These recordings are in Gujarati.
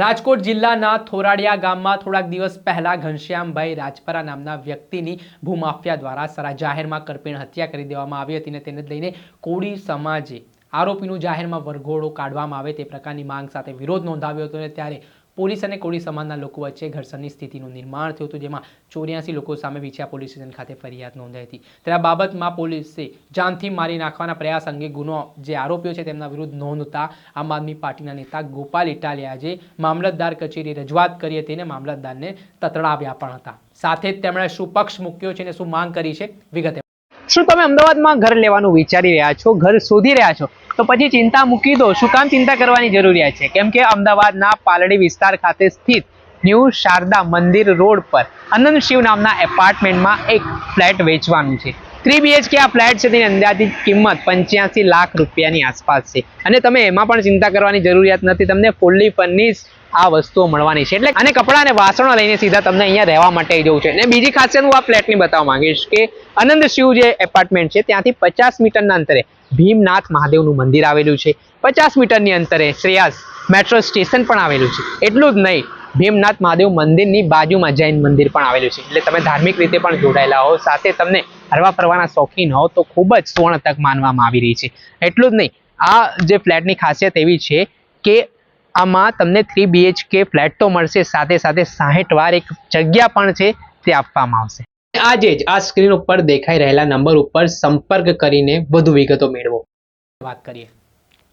રાજકોટ જિલ્લાના થોરાડિયા ગામમાં થોડાક દિવસ પહેલા ઘનશ્યામભાઈ રાજપરા નામના વ્યક્તિની ભૂમાફિયા દ્વારા સરા જાહેરમાં કરપીણ હત્યા કરી દેવામાં આવી હતી અને તેને લઈને કોળી સમાજે આરોપીનું જાહેરમાં વરઘોડો કાઢવામાં આવે તે પ્રકારની માંગ સાથે વિરોધ નોંધાવ્યો હતો અને ત્યારે પોલીસ અને કોળી સમાજના લોકો વચ્ચે ઘર્ષણની સ્થિતિનું નિર્માણ થયું હતું, જેમાં 84 લોકો સામે વિછિયા પોલીસ સ્ટેશન ખાતે ફરિયાદ નોંધાઈ હતી। ત્યારે આ બાબતમાં પોલીસે જાનથી મારી નાખવાના પ્રયાસ અંગે ગુનો જે આરોપીઓ છે તેમના વિરુદ્ધ નોંધતા આમ આદમી પાર્ટીના નેતા ગોપાલ ઇટાલિયાએ મામલતદાર કચેરી રજૂઆત કરી હતી અને મામલતદારને તતડાવ્યા પણ હતા। સાથે જ તેમણે શું પક્ષ મૂક્યો છે અને શું માંગ કરી છે વિગતે। શું તમે અમદાવાદમાં ઘર લેવાનું વિચારી રહ્યા છો, ઘર શોધી રહ્યા છો, તો પછી ચિંતા મૂકી દો। શું કામ ચિંતા કરવાની જરૂરિયાત છે? કેમ કે અમદાવાદના પાલડી વિસ્તાર ખાતે સ્થિત ન્યૂ શારદા મંદિર રોડ પર આનંદ શિવ નામના એપાર્ટમેન્ટમાં એક ફ્લેટ વેચવાનું છે। 3 BHK આ ફ્લેટ છે, તેની અંદાજિત કિંમત 85 લાખ રૂપિયાની આસપાસ છે અને તમે એમાં પણ ચિંતા કરવાની જરૂરિયાત નથી, તમને ફૂલ્લી ફર્નિશ આ વસ્તુઓ મળવાની છે। એટલે અને કપડાં અને વાસણો લઈને સીધા તમને અહીંયા રહેવા માટે જવું છે। અને બીજી ખાસિયત હું આ ફ્લેટની બતાવવા માંગીશ કે આનંદ શિવ જે એપાર્ટમેન્ટ છે ત્યાંથી 50 મીટરના અંતરે ભીમનાથ મહાદેવનું મંદિર આવેલું છે। 50 મીટરની અંતરે શ્રેયાસ મેટ્રો સ્ટેશન પણ આવેલું છે। એટલું જ નહીં, ભીમનાથ મહાદેવ મંદિરની બાજુમાં જૈન મંદિર પણ આવેલું છે, એટલે તમે ધાર્મિક રીતે પણ જોડાયેલા હો, સાથે તમને હરવા ફરવાના શોખીન હો તો ખૂબ જ સુવર્ણ તક માનવામાં આવી રહી છે। એટલું જ નહીં, આ જે ફ્લેટની ખાસિયત એવી છે કે આમાં તમને 3 BHK ફ્લેટ તો મળશે, સાથે સાથે 60 વાર એક જગ્યા પણ છે તે આપવામાં આવશે। આજે જ આ સ્ક્રીન ઉપર દેખાઈ રહેલા નંબર ઉપર સંપર્ક કરીને વધુ વિગતો મેળવો। વાત કરીએ।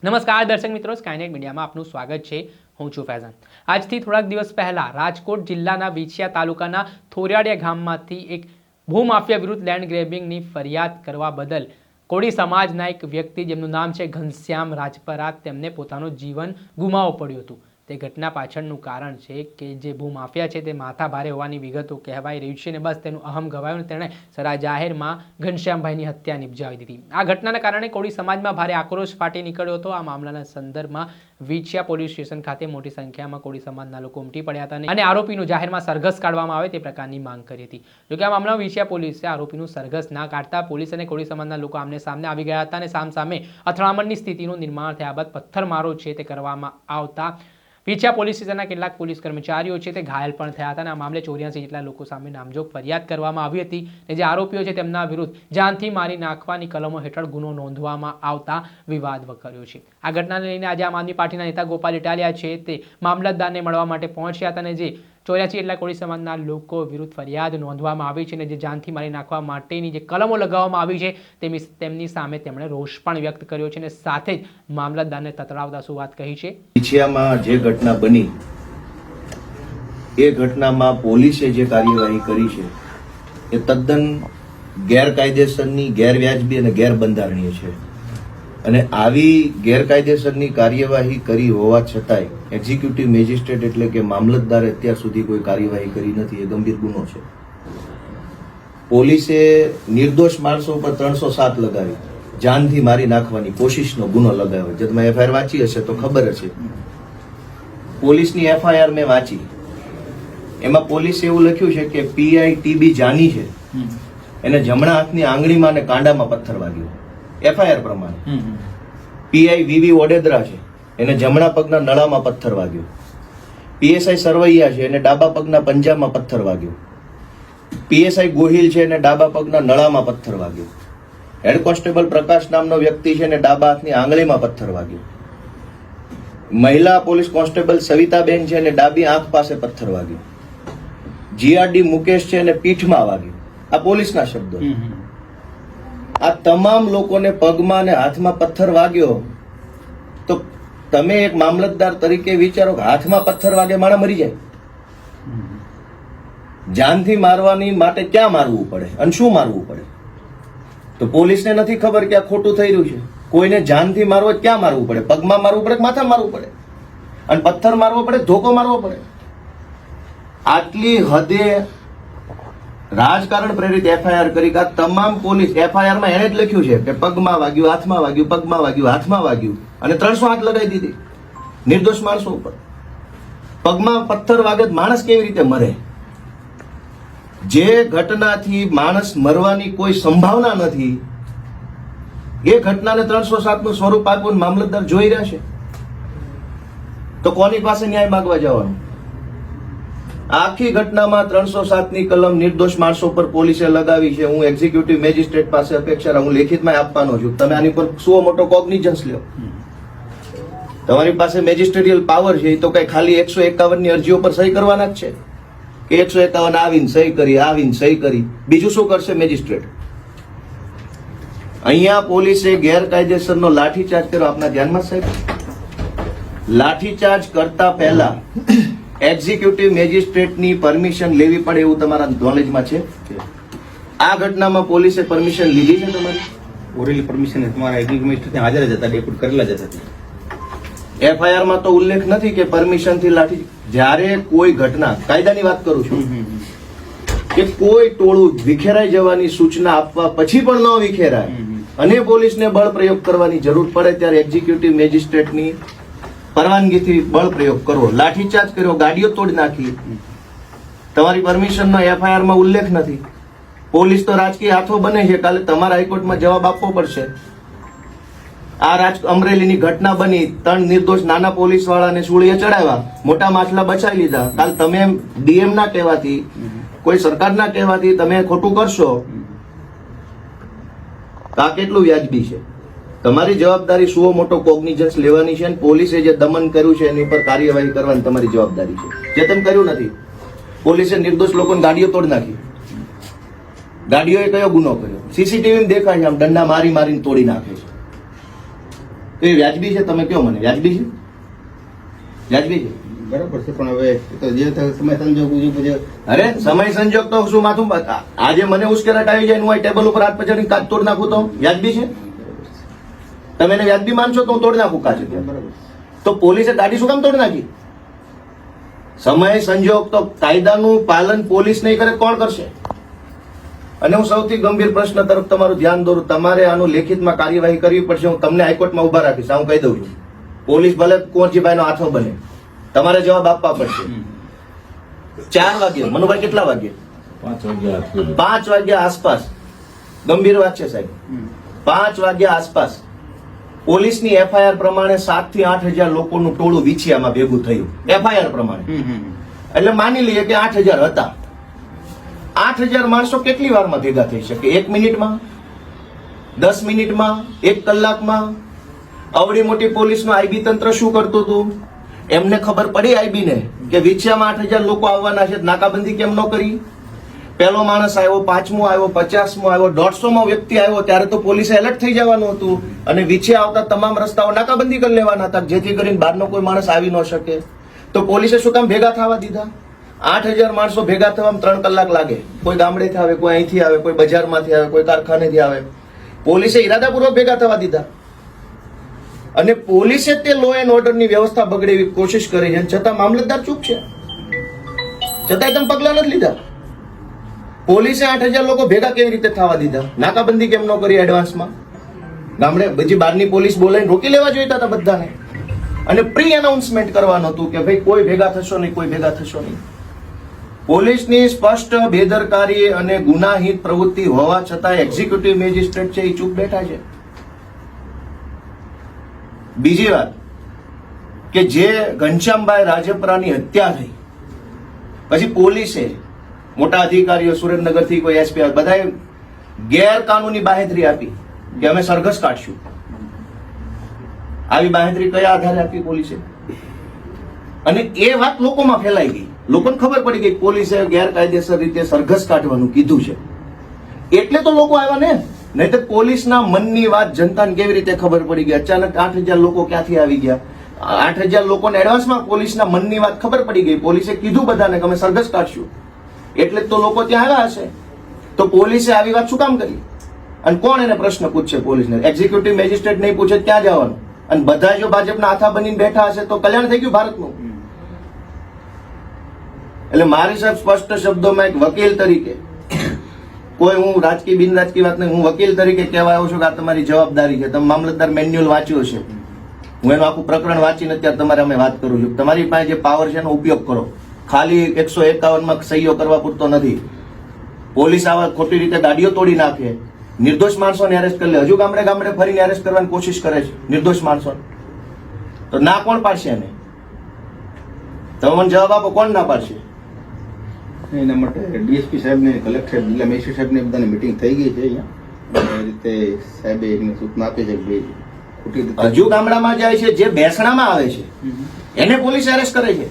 નમસ્કાર દર્શક મિત્રો, સ્કાયનેટ મીડિયામાં આપનું સ્વાગત છે। હું છું ફૈઝાન। આજથી થોડાક દિવસ પહેલા રાજકોટ જિલ્લાના વિછિયા તાલુકાના થોરાડિયા ગામમાંથી એક ભૂમાફિયા વિરુદ્ધ લેન્ડ ગ્રેબિંગની ફરિયાદ કરવા બદલ કોળી સમાજના એક વ્યક્તિ જેમનું નામ છે ઘનશ્યામ રાજપરા, તેમને પોતાનું જીવન ગુમાવવું પડ્યું હતું। તે ઘટના પાછળનું કારણ છે કે જે ભૂમાફિયા છે તે માથા ભારે હોવાની વિગતો કહેવાઈ રહ્યું છે અને બસ તેનું અહમ ગવાયું અને તેણે સરા જાહેરમાં ઘનશ્યામભાઈની હત્યા નિપજાવી દીધી। આ ઘટનાના કારણે કોળી સમાજમાં ભારે આક્રોશ ફાટી નીકળ્યો હતો। આ મામલાના સંદર્ભમાં વિછિયા પોલીસ સ્ટેશન ખાતે મોટી સંખ્યામાં કોળી સમાજના લોકો ઉમટી પડ્યા હતા અને આરોપીનું જાહેરમાં સરઘસ કાઢવામાં આવે તે પ્રકારની માંગ કરી હતી। જોકે આ મામલામાં વિછિયા પોલીસે આરોપીનું સરઘસ ના કાઢતા પોલીસ અને કોળી સમાજના લોકો આમને સામને આવી ગયા હતા અને સામસામે અથડામણની સ્થિતિનું નિર્માણ થયા બાદ પથ્થરમારો છે તે કરવામાં આવતા વિછિયા પોલીસ સ્ટેશનના કેટલાક પોલીસ કર્મચારીઓ છે તે ઘાયલ પણ થયા હતા અને આ મામલે 84 જેટલા લોકો સામે નામજોગ ફરિયાદ કરવામાં આવી હતી અને જે આરોપીઓ છે તેમના વિરુદ્ધ જાનથી મારી નાખવાની કલમો હેઠળ ગુનો નોંધવામાં આવતા વિવાદ વકર્યો છે। આ ઘટનાને લઈને આજે આમ આદમી પાર્ટીના નેતા ગોપાલ ઇટાલિયા છે તે મામલતદારને મળવા માટે પહોંચ્યા હતા અને જે 84 જેટલા કોળી સમાજના લોકો વિરુદ્ધ ફરિયાદ નોંધવામાં આવી છે અને જે જાનથી મારી નાખવા માટેની જે કલમો લગાવવામાં આવી છે તેમની સામે તેમણે રોષ પણ વ્યક્ત કર્યો છે અને સાથે જ મામલતદારને તતડાવતા શું વાત કહી છે। વિછિયામાં જે ઘટના બની એ ઘટનામાં પોલીસે જે કાર્યવાહી કરી છે એ તદ્દન ગેરકાયદેસરની, ગેરવ્યાજબી અને ગેરબંધારણીય છે અને આવી ગેરકાયદેસરની કાર્યવાહી કરી હોવા છતાંય એક્ઝિક્યુટિવ મેજિસ્ટ્રેટ એટલે કે મામલતદારે અત્યાર સુધી કોઈ કાર્યવાહી કરી નથી, એ ગંભીર ગુનો છે। પોલીસે નિર્દોષ માણસો ઉપર 307 લગાવી જાનથી મારી નાખવાની કોશિશનો ગુનો લગાવ્યો। જો તમે FIR વાંચી હશે તો ખબર હશે, પોલીસની FIR મેં વાંચી, એમાં પોલીસે એવું લખ્યું છે કે PITB જાની છે એને જમણા હાથની આંગળીમાં અને કાંડામાં પથ્થર વાગ્યો FIR પ્રમાણે। PIVV ઓડેદરા છે એને જમણા પગના નળામાં પથ્થર વાગ્યો। PSI સરવૈયા છે એને ડાબા પગના પંજામાં પથ્થર વાગ્યો। PSI ગોહિલ છે એને ડાબા પગના નળામાં પથ્થર વાગ્યો। હેડ કોન્સ્ટેબલ પ્રકાશ નામનો વ્યક્તિ છે એને ડાબા હાથની આંગળીમાં પથ્થર વાગ્યો। મહિલા પોલીસ કોન્સ્ટેબલ સવિતાબેન છે એને ડાબી આંખ પાસે પથ્થર વાગ્યો। GRD મુકેશ છે એને પીઠમાં વાગ્યો। આ પોલીસના શબ્દો। આ તમામ લોકોને પગમાં અને હાથમાં પથ્થર વાગ્યો તો તમે એક મામલતદાર તરીકે વિચારો કે હાથમાં પથ્થર વાગે માણસ મરી જાય? જાનથી મારવાની માટે ક્યાં મારવું પડે અને શું મારવું પડે? તો પોલીસને નથી ખબર કે આ ખોટું થઈ રહ્યું છે। કોઈને જાનથી મારવો ક્યાં મારવું પડે? પગમાં મારવું પડે, માથા મારવું પડે અને પથ્થર મારવો પડે, ધોકો મારવો પડે? આટલી હદે રાજકારણ પ્રેરિત FIR કરી કે તમામ પોલીસ FIR માં એને જ લખ્યું છે કે પગમાં વાગ્યું, હાથમાં વાગ્યું, પગમાં વાગ્યું, હાથમાં વાગ્યું અને 308 લગાવી દીધી નિર્દોષ માણસો ઉપર। પગમાં પથ્થર વાગે માણસ કેવી રીતે મરે? જે ઘટનાથી માણસ મરવાની કોઈ સંભાવના નથી એ ઘટનાને 307 નું સ્વરૂપ આપવું મામલતદાર જોઈ રહ્યા છે। તો કોની પાસે ન્યાય માંગવા જવાનું? આખી ઘટનામાં 307 ની કલમ નિર્દોષ માણસો પર પોલીસે લગાવી છે. હું એક્ઝિક્યુટિવ મેજિસ્ટ્રેટ પાસે અપેક્ષા હું લેખિતમાં આપવાનો છું. તમે આની પર શું મોટો કોગ્નિઝન્સ લ્યો. તમારી પાસે મેજિસ્ટ્રેરિયલ પાવર છે, એ તો કઈ ખાલી 151 ની અરજીઓ પર સહી કરવાના જ છે કે 151 આવીને સહી કરી, આવીને સહી કરી, બીજું શું કરશે મેજિસ્ટ્રેટ? અહીંયા પોલીસે ગેરકાયદેસરનો લાઠીચાર્જ કર્યો. આપના ધ્યાનમાં સાહેબ, લાઠીચાર્જ કરતા પહેલા એક્ઝિક્યુટિવ મેજિસ્ટ્રેટની પરમિશન લેવી પડે એવું તમારા નોલેજમાં છે? આ ઘટનામાં પોલીસે પરમિશન લીધી છે તમારી? ઓરેલી પરમિશન તમારા એગ્રીમેન્ટ મેજિસ્ટ્રેટ હાજર જ હતા, ડેપ્યુટ કરેલા જ હતા. એફઆઈઆર માં તો ઉલ્લેખ નથી કે પરમિશન થી લાઠી. જ્યારે કોઈ ઘટના, કાયદાની વાત કરું છું, કે કોઈ ટોળું વિખેરાઈ જવાની સૂચના આપવા પછી પણ ન વિખેરાય અને પોલીસને બળ પ્રયોગ કરવાની જરૂર પડે ત્યારે એક્ઝિક્યુટિવ મેજિસ્ટ્રેટની પરવાનગીથી બળ પ્રયોગ કરવો. લાઠીચાર્જ કર્યો, ગાડીઓ તોડી નાખી, તમારી પરમિશનનો એફઆઈઆર માં ઉલ્લેખ નથી. પોલીસ તો રાજકીય હાથો બને છે. કાલે તમારા હાઈકોર્ટમાં જવાબ આપવો પડશે. આ અમરેલીની ઘટના બની, 3 નિર્દોષ નાના પોલીસ વાળાને સૂળીએ ચડાવ્યા, મોટા માછલા બચાવી લીધા. કાલ તમે ડીએમ ના કહેવાથી, કોઈ સરકારના કહેવાથી તમે ખોટું કરશો તો આ કેટલું વ્યાજબી છે? તમારી જવાબદારી શું મોટો કોગ્નિઝન્સ લેવાની છે, અને પોલીસે જે દમન કર્યું છે એની પર કાર્યવાહી કરવાની તમારી જવાબદારી છે, જે તમે કર્યું નથી. પોલીસે નિર્દોષ લોકોની ગાડીઓ તોડી નાખી. ગાડીઓએ કયો ગુનો કર્યો? સીસીટીવી દેખાય છે, આમ દંડા મારી મારીને તોડી નાખે છે. તો એ વ્યાજબી છે? તમે કયો મને, વ્યાજબી છે? વ્યાજબી છે? બરાબર છે, પણ હવે તો જે સમય સંજોગ ઉજવું છે. અરે સમય સંજોગ તો શું માથું, આજે મને ઉશ્કેરાટ આવી જાય, હું આ ટેબલ ઉપર હાથ પછાડીને કાચ તોડી નાખું તો વ્યાજબી છે? તમે એને વ્યાજબી માનશો તો હું તોડી નાખું કાચ. તો પોલીસે ગાડી શું કામ તોડી નાખી? સમય સંજોગ તો કાયદાનું પાલન પોલીસ નહીં કરે, કોણ કરશે? અને હું સૌથી ગંભીર પ્રશ્ન તરફ તમારું ધ્યાન દોરું. તમારે આનું લેખિતમાં કાર્યવાહી કરવી પડશે. હું તમને હાઈકોર્ટમાં ઉભા રાખીશ. હું કહી દઉં છું, પોલીસ ભલે કોંચીભાઈનો હાથો બને, તમારે જવાબ આપવા પડશે. 4 વાગે, મનુભાઈ કેટલા વાગે? 5 વાગ્યા આસપાસ. ગંભીર વાત છે સાહેબ. 5 વાગ્યા આસપાસ પોલીસની એફઆઈઆર પ્રમાણે 7 થી 8,000 લોકોનું ટોળું વિછિયામાં ભેગું થયું. એફઆઈઆર પ્રમાણે એટલે માની લઈએ કે 8,000 હતા. 8,000 માણસો કેટલી વારમાં ભેગા થઈ શકે? 1 મિનિટમાં, 10 મિનિટમાં, 1 કલાકમાં? અવળી મોટી પોલીસનું આઈબી તંત્ર શું કરતું હતું? એમને ખબર પડી આઈબીને કે વિછિયામાં 8,000 લોકો આવવાના છે, નાકાબંધી કેમ ન કરી? પહેલો માણસ આવ્યો, 5મો આવ્યો, 50મો આવ્યો, 150મો વ્યક્તિ આવ્યો, ત્યારે તો પોલીસે એલર્ટ થઈ જવાનું હતું અને વિછિયા આવતા તમામ રસ્તાઓ નાકાબંધી કરી લેવાના હતા, જેથી કરીને બહારનો કોઈ માણસ આવી ન શકે. તો પોલીસે શું કામ ભેગા થવા દીધા? 8,000 માણસો ભેગા થવામાં 3 કલાક લાગે. કોઈ ગામડેથી આવે, કોઈ અહીંથી આવે, કોઈ બજારમાંથી આવે, કોઈ કારખાનેથી આવે. પોલીસે ઈરાદાપૂર્વક ભેગા થવા દીધા અને પોલીસે તે લો એન્ડ ઓર્ડરની વ્યવસ્થા બગડે એવી કોશિશ કરી છે, છતાં મામલતદાર ચૂપ છે. છતાંય તમે પગલા નથી લીધા. પોલીસે 8,000 લોકો ભેગા કેવી રીતે થવા દીધા? નાકાબંધી કેમ ન કરી એડવાન્સમાં? ગામડે બીજી બહારની પોલીસ બોલાવીને રોકી લેવા જોઈતા હતા બધાને, અને પ્રી એનાઉન્સમેન્ટ કરવાનું હતું કે ભાઈ કોઈ ભેગા થશો નહીં, કોઈ ભેગા થશો નહીં. પોલીસની સ્પષ્ટ બેદરકારી અને ગુનાહિત પ્રવૃત્તિ હોવા છતાં એક્ઝિક્યુટિવ મેજિસ્ટ્રેટ છે એ ચૂપ બેઠા છે. બીજી વાત કે જે ઘનશ્યામભાઈ રાજપરાની હત્યા થઈ પછી પોલીસે, મોટા અધિકારીઓ, સુરેન્દ્રનગરથી કોઈ એસપી, બધાએ ગેરકાનૂની બાહેધરી આપી કે અમે સરઘસ કાઢશું. આવી બાહેધરી કયા આધારે આપી પોલીસે? અને એ વાત લોકોમાં ફેલાઈ ગઈ, લોકોને ખબર પડી ગઈ પોલીસે ગેરકાયદેસર રીતે સરઘસ કાઢવાનું કીધું છે, એટલે તો લોકો આવ્યા ને. નહીં તો પોલીસના મનની વાત જનતાને કેવી રીતે ખબર પડી ગઈ? અચાનક 8,000 લોકો ક્યાંથી આવી ગયા? 8,000 લોકોને એડવાન્સમાં પોલીસના મનની વાત ખબર પડી ગઈ. પોલીસે કીધું બધાને કે અમે સરઘસ કાઢશું, એટલે તો લોકો ત્યાં આવ્યા હશે. તો પોલીસે આવી વાત શું કામ કરી? અને કોણ એને પ્રશ્ન પૂછશે પોલીસને? એક્ઝિક્યુટિવ મેજિસ્ટ્રેટ નહીં પૂછે ક્યાં જવાનું? અને બધા જો ભાજપના હાથા બનીને બેઠા હશે તો કલ્યાણ થઈ ગયું ભારતનું. એટલે મારી સાહેબ સ્પષ્ટ શબ્દોમાં એક વકીલ તરીકે, કોઈ હું રાજકીય બિન રાજકીય વાત નહીં, હું વકીલ તરીકે કહેવા આવ્યો છું કે આ તમારી જવાબદારી છે. તમે મામલતદાર મેન્યુઅલ વાંચ્યો છે, હું એનું આખું પ્રકરણ વાંચીને અત્યારે તમારે અમે વાત કરું છું. તમારી પાસે જે પાવર છે એનો ઉપયોગ કરો. ખાલી 151માં સહીઓ કરવા પૂરતો નથી. પોલીસ આવા ખોટી રીતે ગાડીઓ તોડી નાખે, નિર્દોષ માણસોને એરેસ્ટ કરી લે, હજુ ગામડે ગામડે ફરીને એરેસ્ટ કરવાની કોશિશ કરે છે નિર્દોષ માણસોને. તો ના કોણ પાડશે એને? તમે મને જવાબ આપો, કોણ ના પાડશે? એના માટે ડીએસપી સાહેબ ને કલેક્ટર જિલ્લા મેજિસ્ટ્રેટ સાહેબ ને બધાની મિટિંગ થઈ ગઈ છે અહીંયા. એ રીતે સાહેબે એમને સૂચના આપી છે કે ભાઈ ખોટી રીતે હજુ ગામડામાં જાય છે, જે બેસણામાં આવે છે એને પોલીસ એરેસ્ટ કરે છે.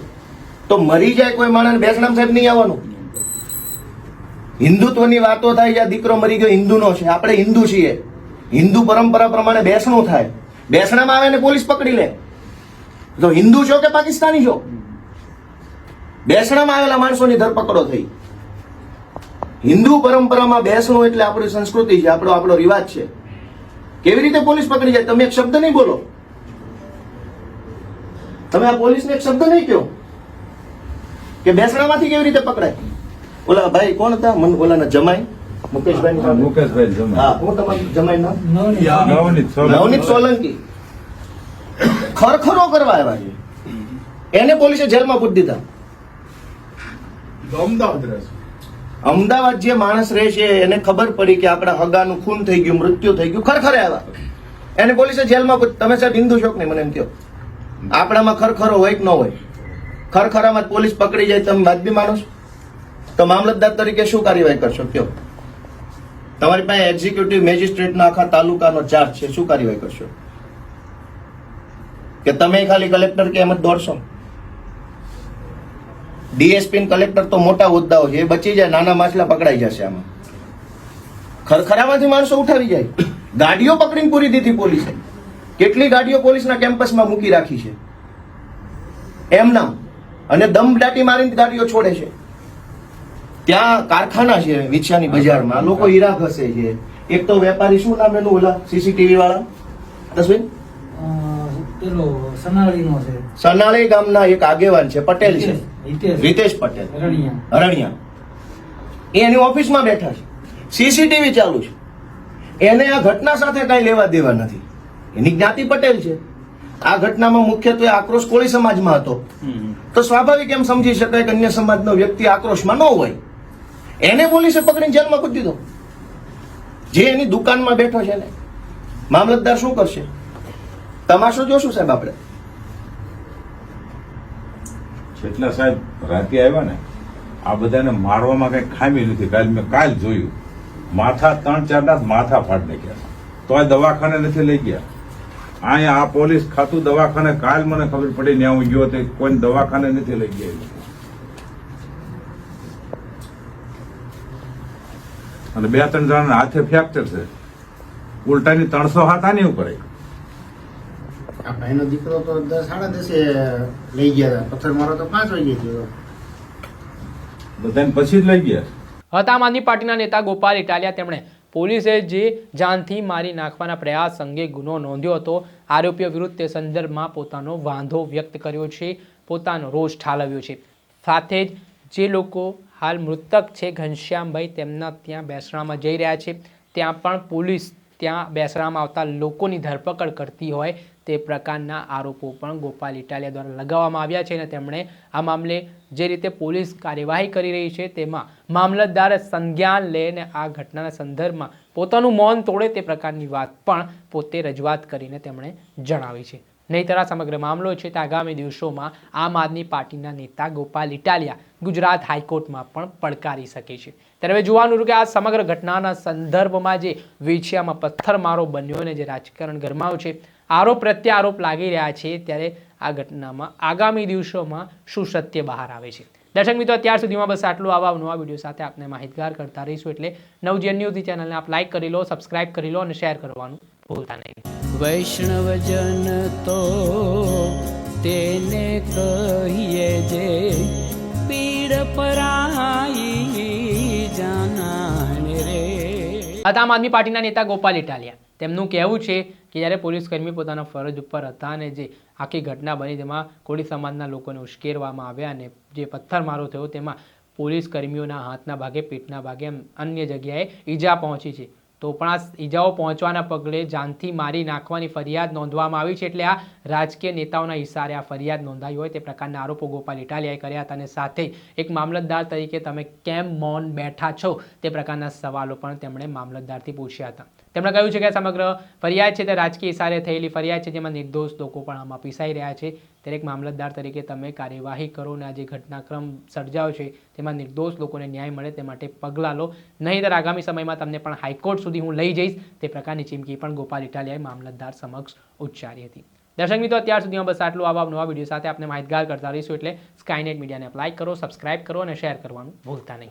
તો મરી જાય કોઈ માણસ, બેસણામ સાહેબ નહીં આવવાનું. હિન્દુત્વની વાતો થાય છે, આ દીકરો મરી ગયો હિન્દુનો છે, આપણે હિન્દુ છીએ, હિન્દુ પરંપરા પ્રમાણે બેસણું થાય, બેસણામાં આવે ને પોલીસ પકડી લે. તો હિન્દુ છો કે પાકિસ્તાની છો? બેસણામાં આવેલા માણસોની ધરપકડો થઈ. હિન્દુ પરંપરામાં બેસણું એટલે આપણી સંસ્કૃતિ છે, આપણો રિવાજ છે. કેવી રીતે પોલીસ પકડી જાય? તમે એક શબ્દ નહીં બોલો, તમે આ પોલીસને એક શબ્દ નહીં કહો કે બેસણામાંથી કેવી રીતે પકડાય. ઓલા ભાઈ કોણ હતા? ઓલાના જમાઈ મુકેશભાઈ. મુકેશભાઈ જમાઈ. હા, હું તમારું જમાઈ નામ નવનીત નવનીત સોલંકી ખરખરો કરવા આવ્યા છે, એને પોલીસે જેલમાં પૂરી દીધા. અમદાવાદ જે માણસ રહે છે એને ખબર પડી કે આપણા હગાનું ખૂન થઈ ગયું, મૃત્યુ થઈ ગયું, ખરખરે આવ્યા, એને પોલીસે જેલમાં પૂરી. તમે સાહેબ હિન્દુ છો કે નહીં મને એમ કહો? આપણામાં ખરખરો હોય કે ન હોય? ખરખરામાં જ પોલીસ પકડી જાય, તમે વાજબી માનો છો? તો મામલતદાર તરીકે શું કાર્યવાહી કરશો કયો? તમારી પાસે એક્ઝિક્યુટિવ મેજિસ્ટ્રેટનો આખા તાલુકાનો ચાર્જ છે, શું કાર્યવાહી કરશો? કે તમે ખાલી કલેક્ટર કે એમ જ દોડશો? ડીએસપી કલેક્ટર તો મોટા હોદ્દાઓ છે, એ બચી જાય, નાના માછલા પકડાઈ જશે. આમાં ખરખરામાંથી માણસો ઉઠાવી જાય. ગાડીઓ પકડીને પૂરી દીધી પોલીસે. કેટલી ગાડીઓ પોલીસના કેમ્પસમાં મૂકી રાખી છે એમ નામ, અને દમ દાટી મારીને ગાડીઓ છોડે છે. ત્યાં કારખાના છે વિછાની બજારમાં, લોકો હીરા ઘસે છે. એક તો વેપારી, શું નામ એનું, ઓલા સીસીટીવી વાળા તસવીર, સનાળી ગામના એક આગેવાન છે, પટેલ છે, રીતેશ પટેલ હરણિયા. એ એની ઓફિસમાં બેઠા છે, સીસીટીવી ચાલુ છે. એને આ ઘટના સાથે કઈ લેવા દેવા નથી. એની જ્ઞાતિ પટેલ છે. આ ઘટનામાં મુખ્યત્વે આક્રોશ કોળી સમાજમાં હતો, તો સ્વાભાવિક એમ સમજી શકાય કે અન્ય સમાજનો વ્યક્તિ આક્રોશમાં ન હોય. એને પોલીસે પકડીને જેલમાં પૂરી દીધો, જે એની દુકાનમાં બેઠો છે ને. મામલતદાર શું કરશે? તમાશો જોશું સાહેબ આપણે. જેટલા સાહેબ રાતે આવ્યા ને, આ બધાને મારવામાં કઈ ખામી નથી. કાલ જોયું, માથા 3-4 માથા ફાડી નાખ્યા, તો આ દવાખાને નથી લઈ ગયા. અહીંયા આ પોલીસ ખાતું દવાખાને, કાલ મને ખબર પડી ને હું ગયો તો કોઈ દવાખાને નથી લઈ ગયા. અને 2-3 જણાના હાથે ફ્રેક્ચર છે, ઉલટાની 300 હાથ આની ઉપર. આ ભાઈનો દીકરો તો 10-10:30 લઈ ગયા, પથ્થર મારો તો 5 વાગે થયો. બધાને પછી જ લઈ ગયા. હતા આમ આદમી પાર્ટીના નેતા ગોપાલ ઇટાલિયા. તેમણે પોલીસે જે જાનથી મારી નાખવાના પ્રયાસ અંગે ગુનો નોંધ્યો હતો, આરોપીઓ વિરુદ્ધ તે સંદર્ભમાં પોતાનો વાંધો વ્યક્ત કર્યો છે, પોતાનો રોષ ઠાલવ્યો છે. સાથે જ જે લોકો હાલ મૃતક છે ઘનશ્યામભાઈ, તેમના ત્યાં બેસણામાં જઈ રહ્યા છે, ત્યાં પણ પોલીસ ત્યાં બેસણામાં આવતા લોકોની ધરપકડ કરતી હોય તે પ્રકારના આરોપો પણ ગોપાલ ઇટાલિયા દ્વારા લગાવવામાં આવ્યા છે. અને તેમણે આ મામલે જે રીતે પોલીસ કાર્યવાહી કરી રહી છે તેમાં મામલતદાર સંજ્ઞાન લઈને આ ઘટનાના સંદર્ભમાં પોતાનું મૌન તોડે તે પ્રકારની વાત પણ પોતે રજૂઆત કરીને તેમણે જણાવી છે. નહીંતર આ સમગ્ર મામલો છે તે આગામી દિવસોમાં આમ આદમી પાર્ટીના નેતા ગોપાલ ઇટાલિયા ગુજરાત હાઈકોર્ટમાં પણ પડકારી શકે છે. ત્યારે હવે જોવાનું કે આ સમગ્ર ઘટનાના સંદર્ભમાં જે વેચિયામાં પથ્થરમારો બન્યો અને જે રાજકારણ ગરમાયું છે, આરોપ પ્રત્યે આરોપ લાગી રહ્યા છે, ત્યારે આ ઘટનામાં આગામી દિવસોમાં શું સત્ય બહાર આવે છે. દર્શક મિત્રો, અત્યાર સુધીમાં બસ આટલું. આવા નવા વિડીયો સાથે આપને માહિતગાર કરતા રહીશું. એટલે નવજીવન ન્યૂઝની ચેનલને આપ લાઈક કરી લો, સબસ્ક્રાઇબ કરી લો અને શેર કરવાનું ભૂલતા નહીં. વૈષ્ણવજન તો તેને કહીએ જે પીડ પરાઈ જાનાને રે. આમ આદમી પાર્ટીના નેતા ગોપાલ ઇટાલિયા, તેમનું કહેવું છે કે જ્યારે પોલીસ કર્મી પોતાના ફરજ ઉપર હતા અને જે આખી ઘટના બની તેમાં કોળી સમાજના લોકોને ઉશ્કેરવામાં આવ્યા અને જે પથ્થરમારો થયો તેમાં પોલીસ કર્મીઓના હાથના ભાગે, પીઠના ભાગે એમ અન્ય જગ્યાએ ઈજા પહોંચી છે, તો પણ આ ઈજાઓ પહોંચવાના પગલે જાનથી મારી નાખવાની ફરિયાદ નોંધવામાં આવી છે. એટલે આ રાજકીય નેતાઓના ઇશારે આ ફરિયાદ નોંધાઈ હોય તે પ્રકારના આરોપો ગોપાલ ઇટાલિયાએ કર્યા હતા. અને સાથે એક મામલતદાર તરીકે તમે કેમ મૌન બેઠા છો તે પ્રકારના સવાલો પણ તેમણે મામલતદારથી પૂછ્યા હતા. તેમણે કહ્યું છે કે સમગ્ર ફરિયાદ છે તે રાજકીય ઇશારે થયેલી ફરિયાદ છે, જેમાં નિર્દોષ લોકો પણ આમાં પીસાઈ રહ્યા છે. દરેક મામલતદાર તરીકે તમે કાર્યવાહી કરો અને આ જે ઘટનાક્રમ સર્જાયો છે તેમાં નિર્દોષ લોકોને ન્યાય મળે તે માટે પગલાં લો, નહીંતર આગામી સમયમાં તમને પણ હાઈકોર્ટ સુધી હું લઈ જઈશ, તે પ્રકારની ચીમકી પણ ગોપાલ ઇટાલિયાએ મામલતદાર સમક્ષ ઉચ્ચારી હતી. દર્શક મિત્રો, અત્યાર સુધીમાં બસ આટલું. આવા નવા વિડીયો સાથે આપણે માહિતગાર કરતા રહીશું, એટલે સ્કાયનેટ મીડિયાને લાઈક કરો, સબસ્ક્રાઇબ કરો અને શેર કરવાનું ભૂલતા નહીં.